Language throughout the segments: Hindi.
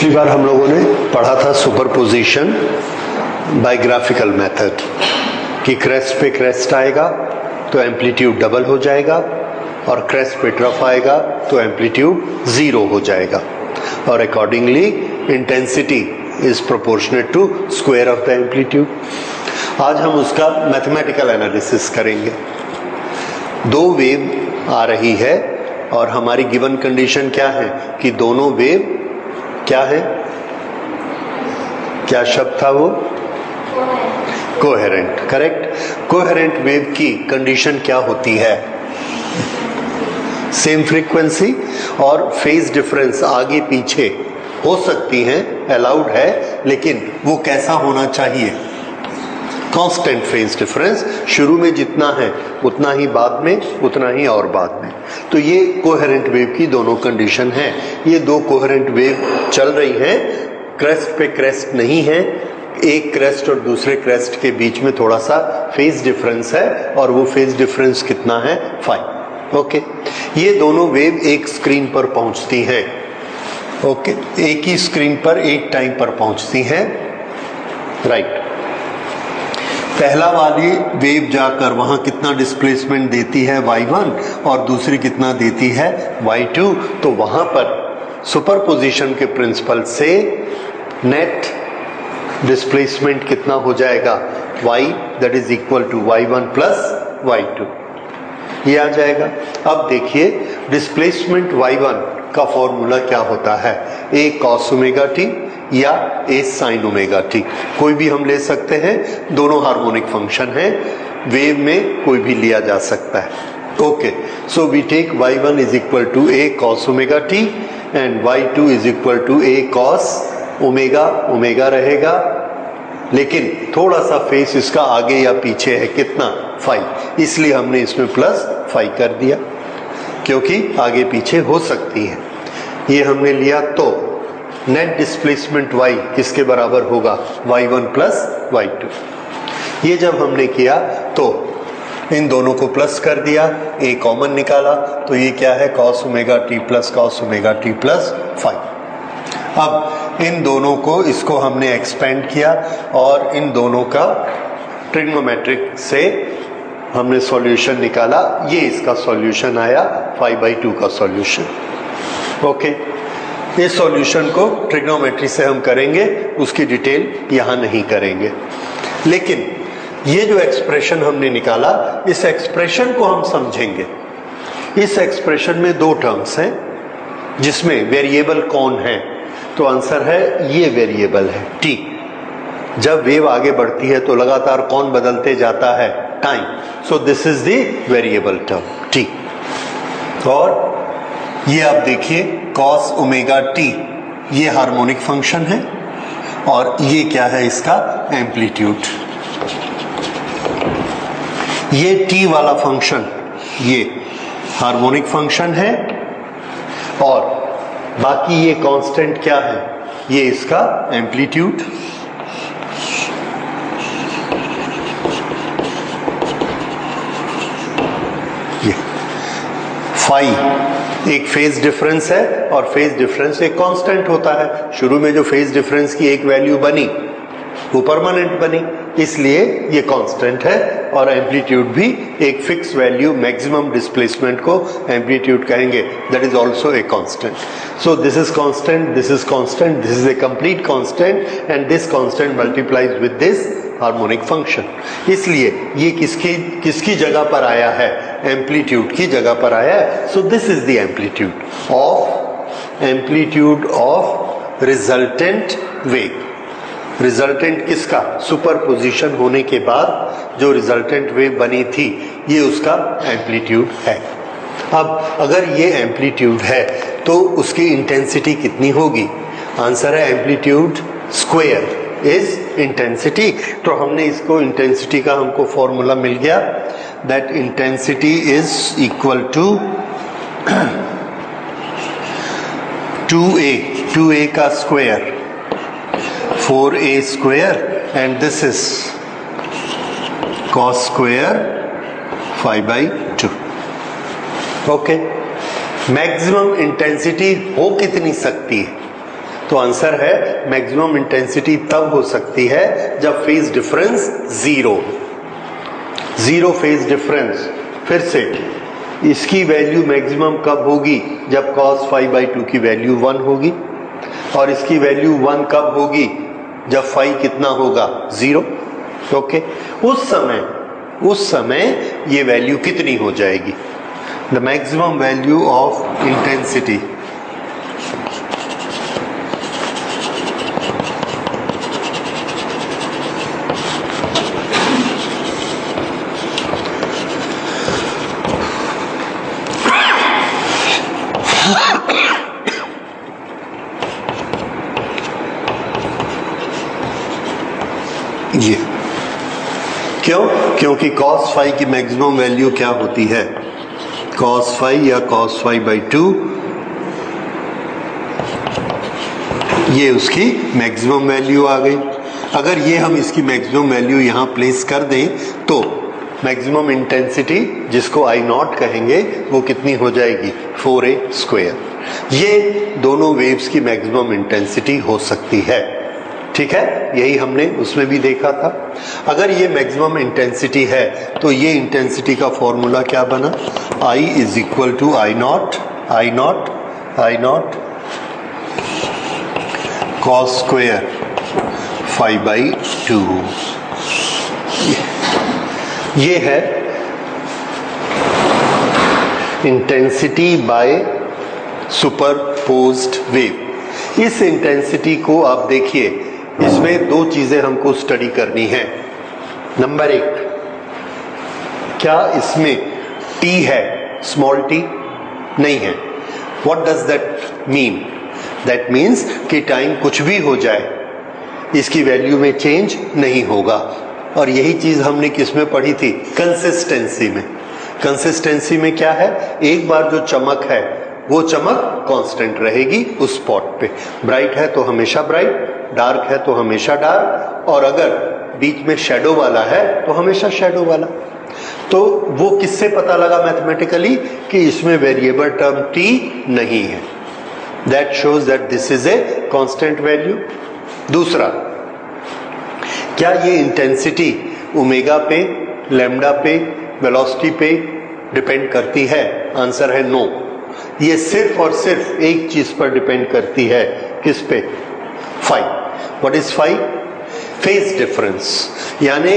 पिछली बार हम लोगों ने पढ़ा था सुपरपोजिशन बाय ग्राफिकल मेथड कि क्रेस्ट पे क्रेस्ट आएगा तो एम्पलीट्यूड डबल हो जाएगा और क्रेस्ट पे ट्रफ आएगा तो एम्पलीट्यूड जीरो हो जाएगा और accordingly intensity is proportionate to square of the amplitude. आज हम उसका मैथमेटिकल एनालिसिस करेंगे। दो वेव आ रही है और हमारी गिवन कंडीशन क्या है कि दोनों वेव क्या है, क्या शब्द था वो, कोहेरेंट। करेक्ट। कोहेरेंट वेव की कंडीशन क्या होती है, सेम फ्रीक्वेंसी और फेज डिफरेंस आगे पीछे हो सकती हैं, अलाउड है, लेकिन वो कैसा होना चाहिए, कांस्टेंट फेज डिफरेंस। शुरू में जितना है उतना ही बाद में, उतना ही और बाद में। तो ये कोहेरेंट वेव की दोनों कंडीशन है। ये दो कोहेरेंट वेव चल रही हैं, क्रेस्ट पे क्रेस्ट नहीं है, एक क्रेस्ट और दूसरे क्रेस्ट के बीच में थोड़ा सा फेज डिफरेंस है और वो फेज डिफरेंस कितना है, 5। ओके। ये दोनों वेव एक स्क्रीन पर पहुंचती हैं। ओके। एक ही स्क्रीन पर एक टाइम पर पहुंचती हैं। राइट। पहला वाली वेव जाकर वहां कितना डिस्प्लेसमेंट देती है, y1, और दूसरी कितना देती है, y2। तो वहां पर सुपरपोजिशन के प्रिंसिपल से नेट डिस्प्लेसमेंट कितना हो जाएगा, y that is equal to y1 plus y2, ये आ जाएगा। अब देखिए डिस्प्लेसमेंट y1 का फॉर्मूला क्या होता है, a cos ओमेगा t या a sin ओमेगा t, कोई भी हम ले सकते हैं, दोनों हार्मोनिक फंक्शन हैं, वेव में कोई भी लिया जा सकता है। Okay, so we take y1 is equal to a cos omega t and y2 is equal to a cos omega, omega रहेगा, लेकिन थोड़ा सा फेस इसका आगे या पीछे है, कितना, 5, इसलिए हमने इसमें प्लस 5 कर दिया क्योंकि आगे पीछे हो सकती है। ये हमने लिया तो नेट डिस्प्लेसमेंट y किसके बराबर होगा, y1 प्लस y2। ये जब हमने किया तो इन दोनों को प्लस कर दिया, a कॉमन निकाला, तो ये क्या है, cos omega t plus cos omega t plus 5। अब इन दोनों को, इसको हमने एक्सपेंड किया और इन दोनों का ट्रिग्नोमेट्रिक से हमने सॉल्यूशन निकाला, ये इसका सॉल्यूशन आया 5/2 का सॉल्यूशन। ओके, इस सॉल्यूशन को ट्रिग्नोमेट्री से हम करेंगे, उसकी डिटेल यहाँ नहीं करेंगे, लेकिन ये जो एक्सप्रेशन हमने निकाला, इस एक्सप्रेशन को हम समझेंगे। इस एक्सप्रेशन में दो टर्म्स हैं जिसमें वेरिएबल कौन है, तो आंसर है ये वेरिएबल है t। जब वेव आगे बढ़ती है तो लगातार कौन बदलते जाता है, time. So this is the variable term t। और ये आप देखिए cos ओमेगा t, ये हार्मोनिक फंक्शन है और ये क्या है, इसका एम्पलीट्यूड। ये t वाला फंक्शन ये हार्मोनिक फंक्शन है और बाकी ये कांस्टेंट क्या है, ये इसका एम्पलीट्यूड। ये फाई एक फेज डिफरेंस है और फेज डिफरेंस एक कांस्टेंट होता है। शुरू में जो फेज डिफरेंस की एक वैल्यू बनी वो परमानेंट बनी, इसलिए ये कांस्टेंट है, और एम्पलीट्यूड भी एक फिक्स वैल्यू, मैक्सिमम डिस्प्लेसमेंट को एम्पलीट्यूड कहेंगे, that is also a constant. So this is constant, this is constant, this is a complete constant and this constant multiplies with this harmonic function. इसलिए ये किसकी जगह पर आया है, एम्पलीट्यूड की जगह पर आया है। So this is the amplitude of resultant wave. Resultant किसका, सुपरपोजिशन होने के बाद जो रिजल्टेंट वेव बनी थी, ये उसका एम्पलीट्यूड है। अब अगर ये एम्पलीट्यूड है तो उसकी इंटेंसिटी कितनी होगी, आंसर है एम्पलीट्यूड स्क्वायर इज इंटेंसिटी। तो हमने इसको, इंटेंसिटी का हमको फॉर्मूला मिल गया, that intensity is equal to 2a का square 4a square and this is cos square 5/2। Okay, maximum intensity हो कितनी सकती है, तो आंसर है मैक्सिमम इंटेंसिटी तब हो सकती है जब phase difference zero phase difference. फिर से इसकी वैल्यू मैक्सिमम कब होगी? जब cos phi by 2 की वैल्यू 1 होगी, और इसकी वैल्यू 1 कब होगी? जब phi कितना होगा? 0। ओके, उस समय ये वैल्यू कितनी हो जाएगी? The maximum value of intensity ये क्योंकि cos phi की मैक्सिमम वैल्यू क्या होती है? cos phi या cos phi by 2, ये उसकी मैक्सिमम वैल्यू आ गई। अगर ये हम इसकी मैक्सिमम वैल्यू यहां प्लेस कर दें तो मैक्सिमम इंटेंसिटी, जिसको I नॉट कहेंगे, वो कितनी हो जाएगी? 4a²। ये दोनों वेव्स की मैक्सिमम इंटेंसिटी हो सकती है। ठीक है, यही हमने उसमें भी देखा था। अगर ये मैक्सिमम इंटेंसिटी है तो ये इंटेंसिटी का फॉर्मूला क्या बना? I is equal to I not cos square phi by 2। ये है इंटेंसिटी बाय सुपरपोज्ड वेव। इस इंटेंसिटी को आप देखिए, इसमें दो चीजें हमको स्टडी करनी है। नंबर 1, क्या इसमें t है? स्मॉल t नहीं है। What does that mean? That means कि टाइम कुछ भी हो जाए, इसकी वैल्यू में चेंज नहीं होगा। और यही चीज हमने किस में पढ़ी थी? कंसिस्टेंसी में। कंसिस्टेंसी में क्या है? एक बार जो चमक है वो चमक कांस्टेंट रहेगी उस स्पॉट पे। ब्राइट है तो हमेशा ब्राइट, डार्क है तो हमेशा डार्क, और अगर बीच में शैडो वाला है तो हमेशा शैडो वाला। तो वो किससे पता लगा मैथमेटिकली कि इसमें वेरिएबल टर्म t नहीं है। That shows that this is a constant value. दूसरा, क्या ये इंटेंसिटी ओमेगा पे, लैम्डा पे, वेलोसिटी पे डिपेंड करती है? आंसर है नो। ये सिर्फ और सिर्फ एक चीज पर डिपेंड करती है। किस पे? phi। What is phi? Phase difference, यानी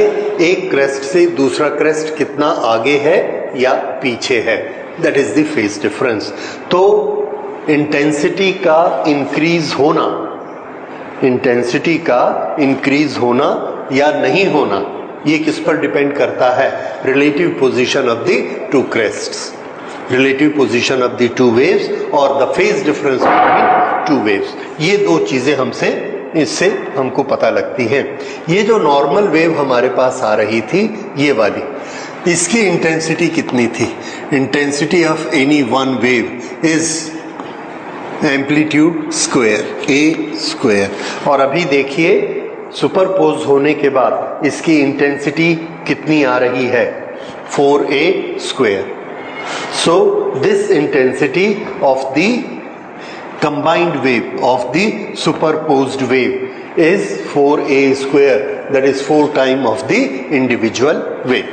एक क्रेस्ट से दूसरा क्रेस्ट कितना आगे है या पीछे है, that is the phase difference. तो इंटेंसिटी का इंक्रीज होना या नहीं होना, ये किस पर डिपेंड करता है? Relative position of the two crests, relative position of the two waves और the phase difference between two waves. ये दो चीजें इससे हमको पता लगती हैं। ये जो नॉर्मल वेव हमारे पास आ रही थी, ये वाली, इसकी इंटेंसिटी कितनी थी? Intensity of any one wave is amplitude square, a²। और अभी देखिए, सुपरपोज होने के बाद इसकी इंटेंसिटी कितनी आ रही है? 4a²। So this intensity of the combined wave, of the superposed wave, is 4a², that is 4 times of the individual wave।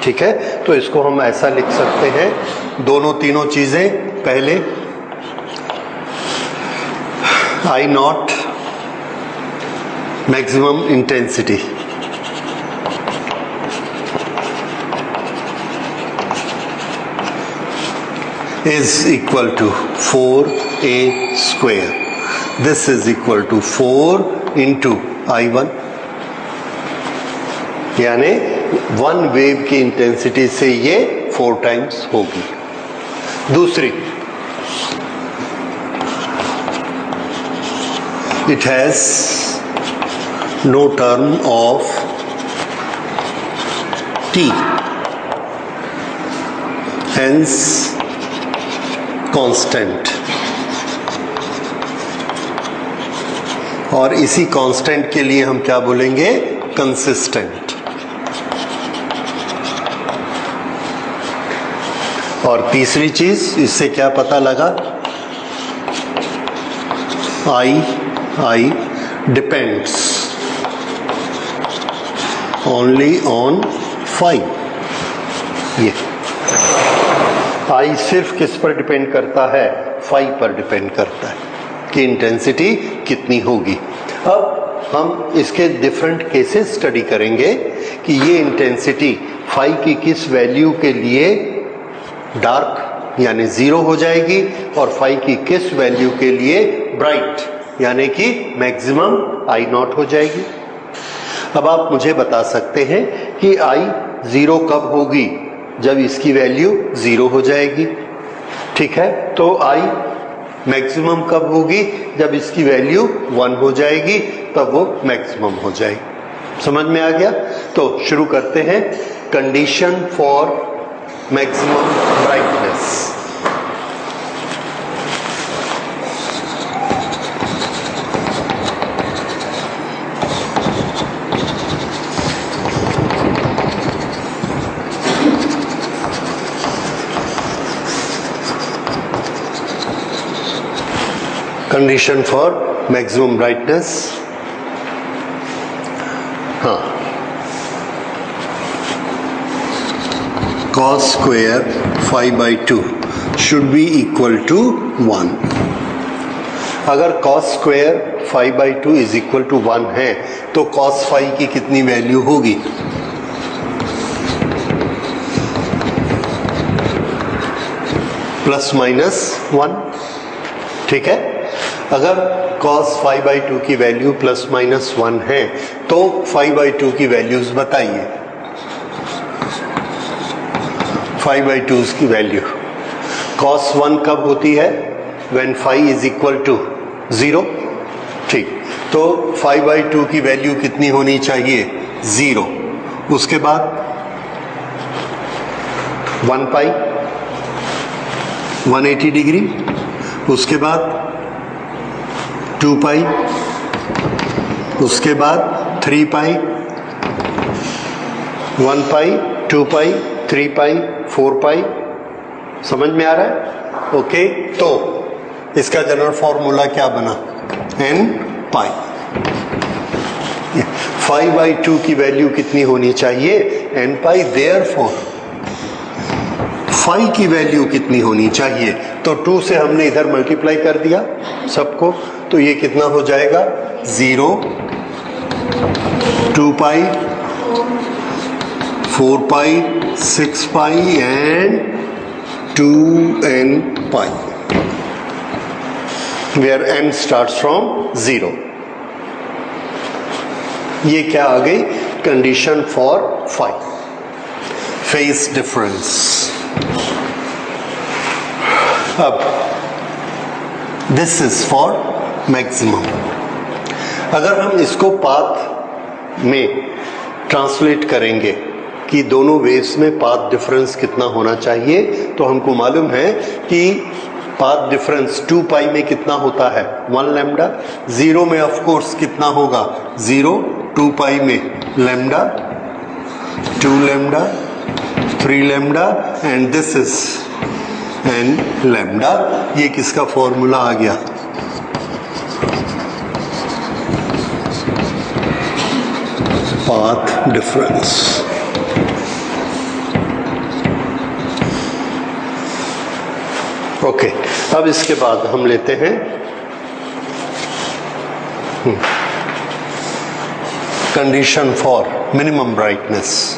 ठीक है, तो इसको हम ऐसा लिख सकते हैं, दोनों तीनों चीजें। पहले I not maximum intensity is equal to 4a²। This is equal to 4 into I1, यानी वन वेव की इंटेंसिटी से ये 4 टाइम्स होगी। दूसरी, it has no term of t, hence constant. और इसी कांस्टेंट के लिए हम क्या बोलेंगे? कंसिस्टेंट। और तीसरी चीज, इससे क्या पता लगा? I depends only on phi। ये I सिर्फ किस पर डिपेंड करता है? फाई पर डिपेंड करता है कि इंटेंसिटी कितनी होगी। अब हम इसके डिफरेंट केसेस स्टडी करेंगे कि ये इंटेंसिटी फाई की किस वैल्यू के लिए डार्क यानी जीरो हो जाएगी और फाई की किस वैल्यू के लिए ब्राइट यानी कि मैक्सिमम आई नॉट हो जाएगी। अब आप मुझे बता सकते हैं कि आई जीरो कब होगी? जब इसकी वैल्यू जीरो हो जाएगी, ठीक है। तो आई मैक्सिमम कब होगी? जब इसकी वैल्यू 1 हो जाएगी, तब वो मैक्सिमम हो जाएगी। समझ में आ गया? तो शुरू करते हैं। Condition for maximum brightness. Condition for maximum brightness, हाँ, cos square phi by 2 should be equal to 1। अगर cos square phi by 2 is equal to 1 है तो cos फाई की कितनी वैल्यू होगी? प्लस माइनस 1, ठीक है। अगर cos फाई बाई 2 की वैल्यू प्लस माइनस 1 है तो फाई बाई 2 की वैल्यूज बताइए। फाई बाई 2 की वैल्यू cos 1 कब होती है? When phi is equal to 0, ठीक। तो फाई बाई 2 की वैल्यू कितनी होनी चाहिए? 0। उसके बाद 1 पाई 180 डिग्री, उसके बाद 2 पाई, उसके बाद 3 पाई, 1 पाई, 2 पाई, 3 पाई, 4 पाई। समझ में आ रहा है? ओके, तो इसका जनरल फॉर्मूला क्या बना? n pi. फाई बाई 2 की वैल्यू कितनी होनी चाहिए? n पाई। देयरफॉर फाई की वैल्यू कितनी होनी चाहिए? तो 2 से हमने इधर मल्टीप्लाई कर दिया सबको, तो ये कितना हो जाएगा? 0, 2 pi, 4 pi, 6 pi and 2n pi, where n starts from 0। ये क्या आ गई? Condition for phi, phase difference. अब दिस इज फॉर मैक्सिमम। अगर हम इसको पाथ में ट्रांसलेट करेंगे कि दोनों वेव्स में पाथ डिफरेंस कितना होना चाहिए, तो हमको मालूम है कि पाथ डिफरेंस 2 पाई में कितना होता है? 1 लैम्डा। 0 में ऑफ कोर्स कितना होगा? 0, 2 पाई में lambda, 2 lambda, 3 lambda and this is an lambda. ये किसका फॉर्मूला आ गया? Path difference. ओके, अब इसके बाद हम लेते हैं condition for minimum brightness.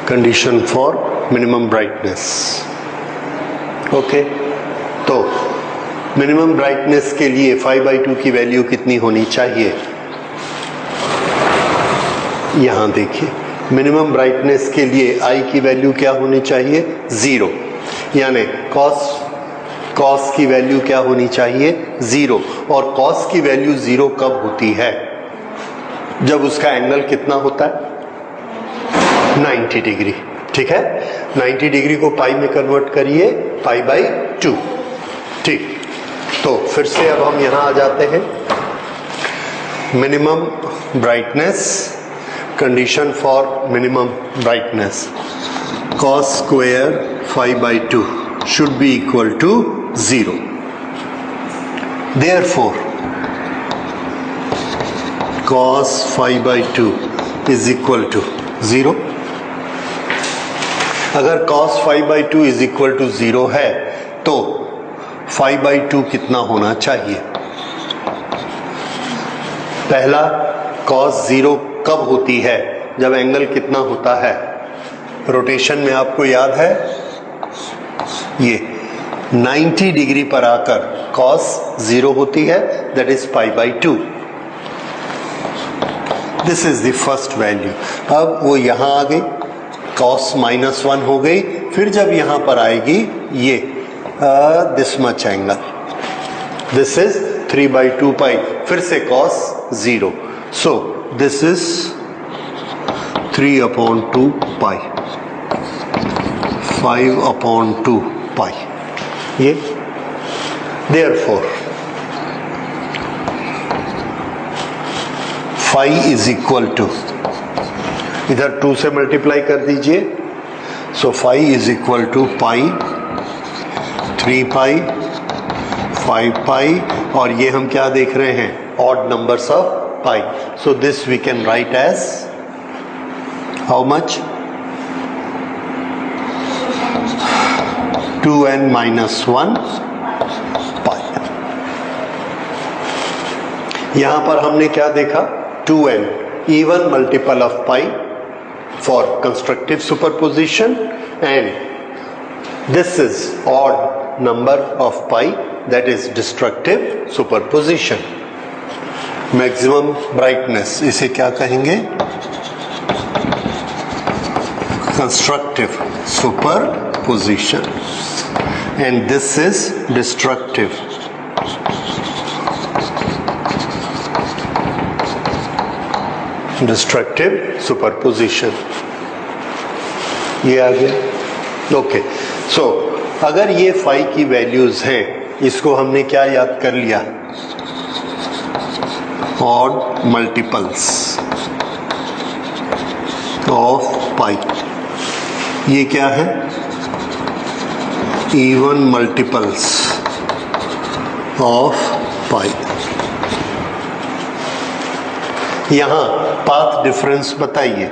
Condition for minimum brightness. Okay, तो मिनिमम ब्राइटनेस के लिए 5/2 की वैल्यू कितनी होनी चाहिए? यहां देखिए, मिनिमम ब्राइटनेस के लिए I की वैल्यू क्या होनी चाहिए? 0। यानी cos की वैल्यू क्या होनी चाहिए? 0। और cos की वैल्यू 0 कब होती है? जब उसका एंगल कितना होता है? 90 डिग्री। ठीक है, 90 डिग्री को पाई में कन्वर्ट करिए, पाई बाई 2। ठीक, तो फिर से अब हम यहां आ जाते हैं। Minimum brightness, condition for minimum brightness, cos square phi by 2 should be equal to 0. Therefore, cos phi by 2 is equal to 0. अगर cos phi by 2 is equal to 0 है तो phi by 2 कितना होना चाहिए? पहला, cos 0 कब होती है? जब एंगल कितना होता है? रोटेशन में आपको याद है, ये 90 डिग्री पर आकर cos 0 होती है, that is pi by 2। This is the first value. अब वो यहां आ गई, cos -1 हो गई, फिर जब यहां पर आएगी ये this much angle, this is 3/2 पाई, फिर से cos 0, सो दिस इज 3/2 पाई, 5/2 पाई, ये therefore phi is equal to, इधर 2 से मल्टीप्लाई कर दीजिए, सो phi is equal to पाई, 3 पाई, 5 पाई, और ये हम क्या देख रहे हैं? Odd numbers of pi, so this we can write as how much? 2n - 1 पाई। यहां पर हमने क्या देखा? 2n even multiple of pi for constructive superposition, and this is odd number of pi, that is destructive superposition. Maximum brightness, इसे क्या कहेंगे? Constructive superposition, and this is destructive superposition. ये आ गया। ओके, सो अगर ये फाई की वैल्यूज हैं, इसको हमने क्या याद कर लिया? ऑड मल्टीपल्स ऑफ पाई। ये क्या है? इवन मल्टीपल्स ऑफ पाई। यहां पाथ डिफरेंस बताइए।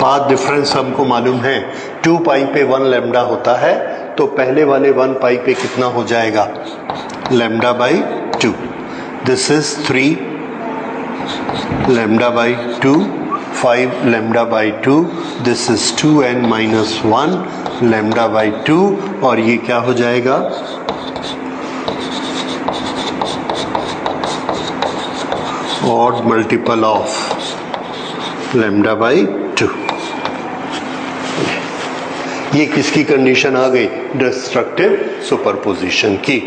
पाथ डिफरेंस हमको मालूम है, 2 पाई पे 1 लैम्डा होता है, तो पहले वाले 1 पाई पे कितना हो जाएगा? Lambda by 2। This is 3 lambda by 2, 5 lambda by 2, this is 2n - 1 lambda by 2, और ये क्या हो जाएगा? Odd multiple of lambda by 2। ये किसकी कंडीशन आ गई? डिस्ट्रक्टिव सुपरपोजिशन की।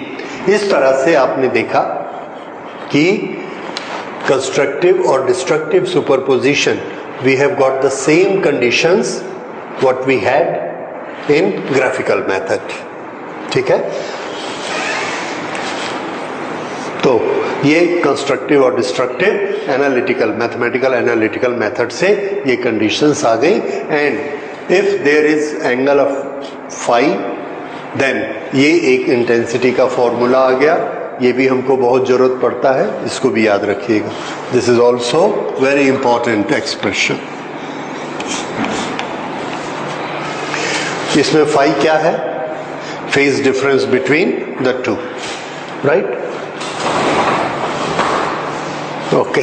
इस तरह से आपने देखा कि कंस्ट्रक्टिव और destructive superposition, we have got the same conditions what we had in graphical method. ठीक है, तो ये कंस्ट्रक्टिव और destructive analytical, mathematical analytical method से ये कंडीशंस आ गई। And if there is angle of phi, then ये एक इंटेंसिटी का फॉर्मूला आ गया। ये भी हमको बहुत जरूरत पड़ता है, इसको भी याद रखिएगा। This is also very important expression. इसमें फाई क्या है? Phase difference between the two, right? Okay,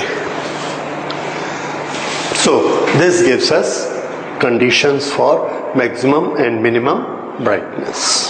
so this gives us conditions for maximum and minimum brightness.